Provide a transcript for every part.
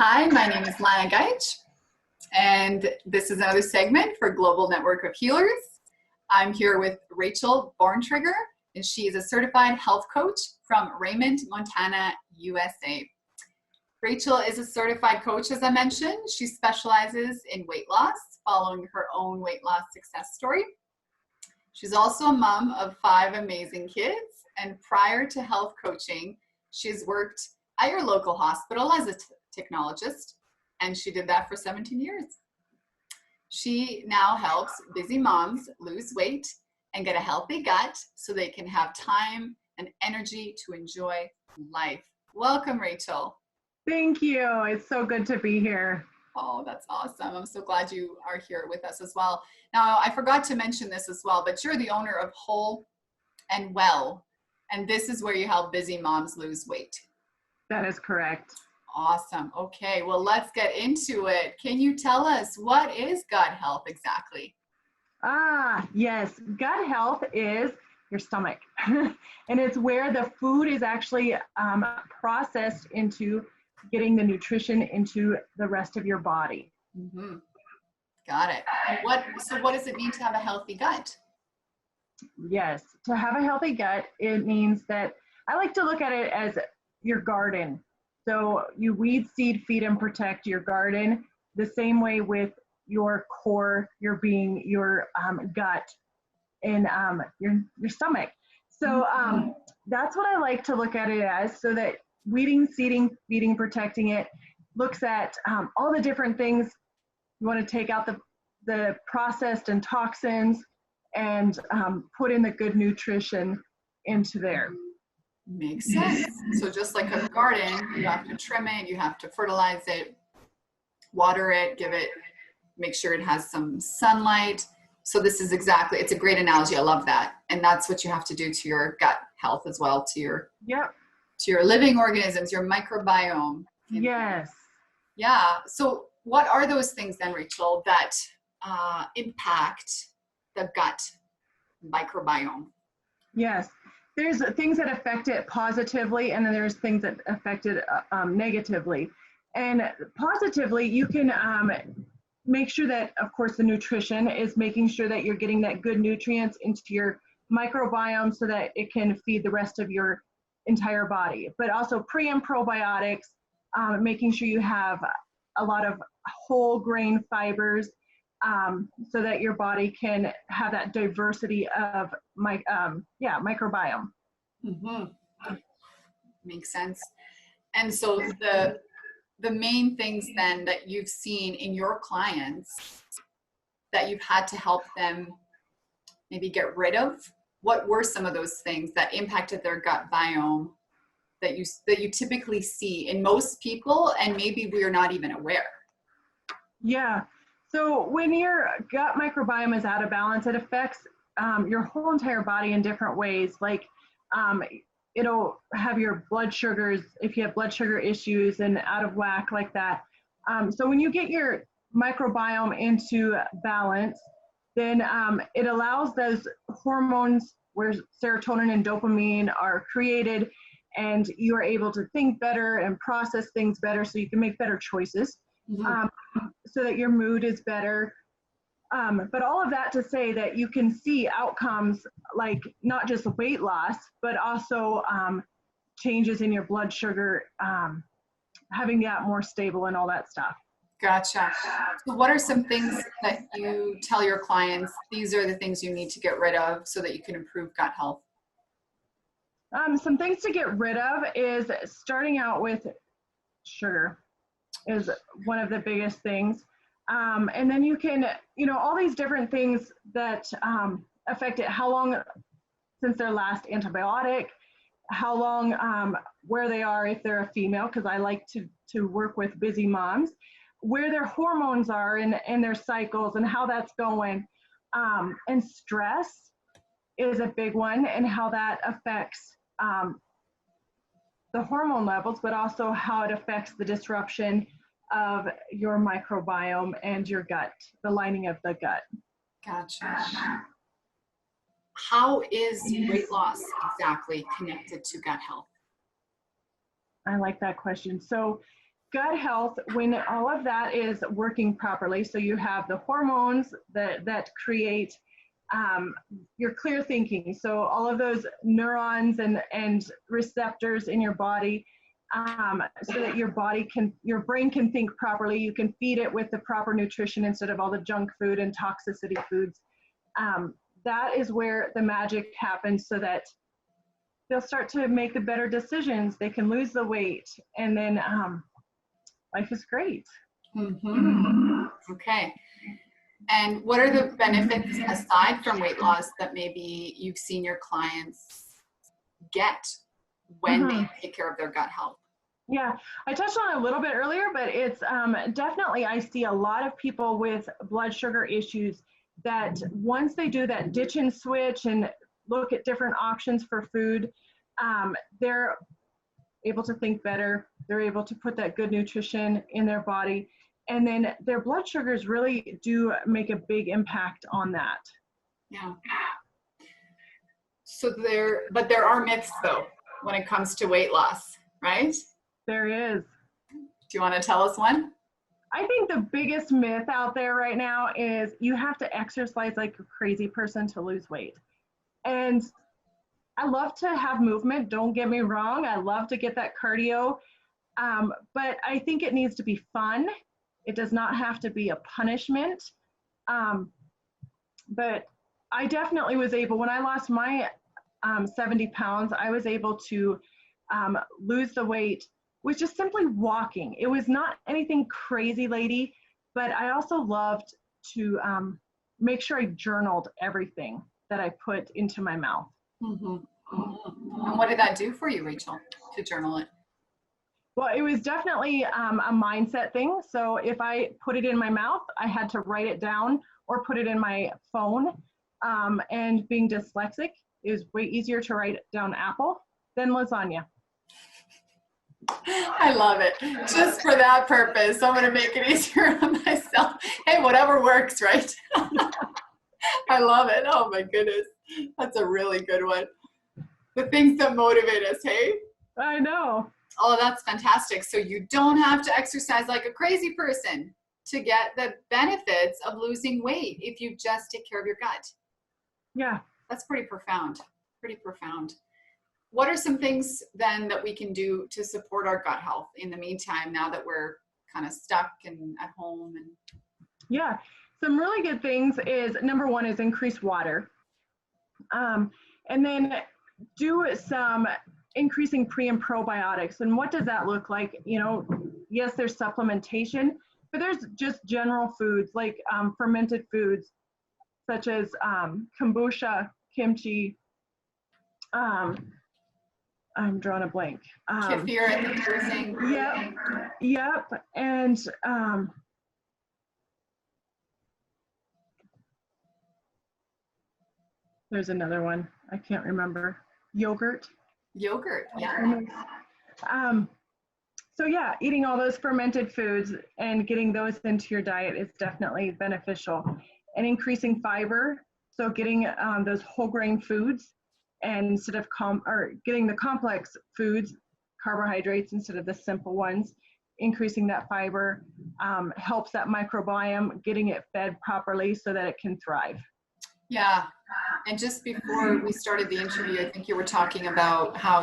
Hi, my name is Lana Geich, and this is another segment for Global Network of Healers. I'm here with Rachel Borntrager, and she is a certified health coach from Raymond, Montana, USA. Rachel is a certified coach, as I mentioned. She specializes in weight loss, following her own weight loss success story. She's also a mom of 5 amazing kids, and prior to health coaching, she's worked at your local hospital as a technologist, and she did that for 17 years. She now helps busy moms lose weight and get a healthy gut so they can have time and energy to enjoy life. Welcome, Rachel. Thank you. It's so good to be here. Oh, that's awesome. I'm so glad you are here with us as well. Now, I forgot to mention this as well, but you're the owner of HopeWell, and this is where you help busy moms lose weight. That is correct. Awesome. Okay, well, let's get into it. Can you tell us, what is gut health exactly? Yes. Gut health is your stomach. And it's where the food is actually processed into getting the nutrition into the rest of your body. Mm-hmm. Got it. And what does it mean to have a healthy gut? Yes. To have a healthy gut, it means that I like to look at it as your garden. So you weed, seed, feed, and protect your garden the same way with your core, your being, your gut, and your stomach. So that's what I like to look at it as, so that weeding, seeding, feeding, protecting it looks at all the different things. You want to take out the processed and toxins and put in the good nutrition into there. Makes sense. So just like a garden, you have to trim it, you have to fertilize it, water it, make sure it has some sunlight. So this is it's a great analogy. I love that. And that's what you have to do to your gut health as well, to your living organisms, your microbiome. Yes. Yeah. So what are those things then, Rachel, that impact the gut microbiome? Yes. There's things that affect it positively, and then there's things that affect it negatively. And positively, you can make sure that, of course, the nutrition is making sure that you're getting that good nutrients into your microbiome so that it can feed the rest of your entire body. But also pre and probiotics, making sure you have a lot of whole grain fibers, so that your body can have that diversity of microbiome. Mm-hmm. Makes sense. And so the main things then that you've seen in your clients that you've had to help them maybe get rid of, what were some of those things that impacted their gut biome that you typically see in most people, and maybe we're not even aware? Yeah. So when your gut microbiome is out of balance, it affects your whole entire body in different ways. Like it'll have your blood sugars, if you have blood sugar issues and out of whack like that. So when you get your microbiome into balance, then it allows those hormones where serotonin and dopamine are created, and you are able to think better and process things better, so you can make better choices. Mm-hmm. So that your mood is better. But all of that to say that you can see outcomes like not just weight loss, but also changes in your blood sugar, having that more stable and all that stuff. Gotcha. So what are some things that you tell your clients, these are the things you need to get rid of so that you can improve gut health? Some things to get rid of is starting out with sugar is one of the biggest things. And then you can, all these different things that affect it, how long since their last antibiotic, how long, where they are if they're a female, because I like to work with busy moms, where their hormones are and their cycles and how that's going. And stress is a big one, and how that affects the hormone levels, but also how it affects the disruption of your microbiome and your gut, the lining of the gut. Gotcha. How is weight loss exactly connected to gut health? I like that question. So gut health, when all of that is working properly, so you have the hormones that create your clear thinking, so all of those neurons and receptors in your body, so that your brain can think properly. You can feed it with the proper nutrition instead of all the junk food and toxicity foods. That is where the magic happens, so that they'll start to make the better decisions. They can lose the weight, and then life is great. Mm-hmm. Okay. And what are the benefits aside from weight loss that maybe you've seen your clients get when they take care of their gut health? Yeah, I touched on it a little bit earlier, but it's definitely, I see a lot of people with blood sugar issues that once they do that ditch and switch and look at different options for food, they're able to think better. They're able to put that good nutrition in their body. And then their blood sugars really do make a big impact on that. Yeah. So but there are myths though, when it comes to weight loss, right? There is. Do you want to tell us one? I think the biggest myth out there right now is you have to exercise like a crazy person to lose weight. And I love to have movement, don't get me wrong. I love to get that cardio, but I think it needs to be fun. It does not have to be a punishment. But I definitely was able, when I lost my 70 pounds, I was able to lose the weight with just simply walking. It was not anything crazy, lady, but I also loved to make sure I journaled everything that I put into my mouth. Mm-hmm. Mm-hmm. And what did that do for you, Rachel, to journal it? Well, it was definitely a mindset thing. So if I put it in my mouth, I had to write it down or put it in my phone. And being dyslexic, it was way easier to write down apple than lasagna. I love it. Just for that purpose, I'm going to make it easier on myself. Hey, whatever works, right? I love it. Oh my goodness. That's a really good one. The things that motivate us, hey? I know. Oh, that's fantastic. So you don't have to exercise like a crazy person to get the benefits of losing weight if you just take care of your gut. Yeah. That's pretty profound. Pretty profound. What are some things then that we can do to support our gut health in the meantime, now that we're kind of stuck and at home? And yeah, some really good things is, number one is increase water. And then do some increasing pre and probiotics. And what does that look like? You know, yes, there's supplementation, but there's just general foods like fermented foods such as kombucha, kimchi, I'm drawing a blank. kefir, I think you were saying. Yep. And there's another one. I can't remember. Yogurt, yeah. So yeah, eating all those fermented foods and getting those into your diet is definitely beneficial. And increasing fiber, so getting those whole grain foods, and instead of getting the complex foods, carbohydrates instead of the simple ones, increasing that fiber helps that microbiome, getting it fed properly so that it can thrive. Yeah. And just before we started the interview, I think you were talking about how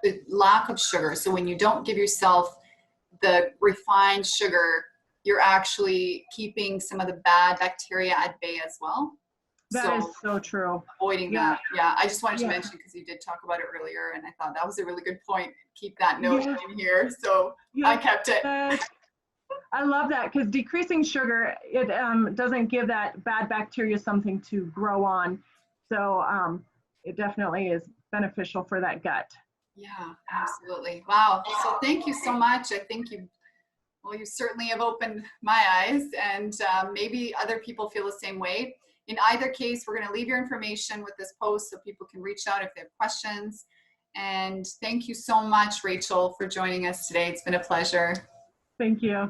the lack of sugar. So when you don't give yourself the refined sugar, you're actually keeping some of the bad bacteria at bay as well. That is so true. Avoiding that. Yeah. I just wanted to mention, because you did talk about it earlier, and I thought that was a really good point. Keep that note in here. So I kept it. I love that, because decreasing sugar, it doesn't give that bad bacteria something to grow on. So it definitely is beneficial for that gut. Yeah, absolutely. Wow. So thank you so much. I think you certainly have opened my eyes, and maybe other people feel the same way. In either case, we're going to leave your information with this post so people can reach out if they have questions. And thank you so much, Rachel, for joining us today. It's been a pleasure. Thank you.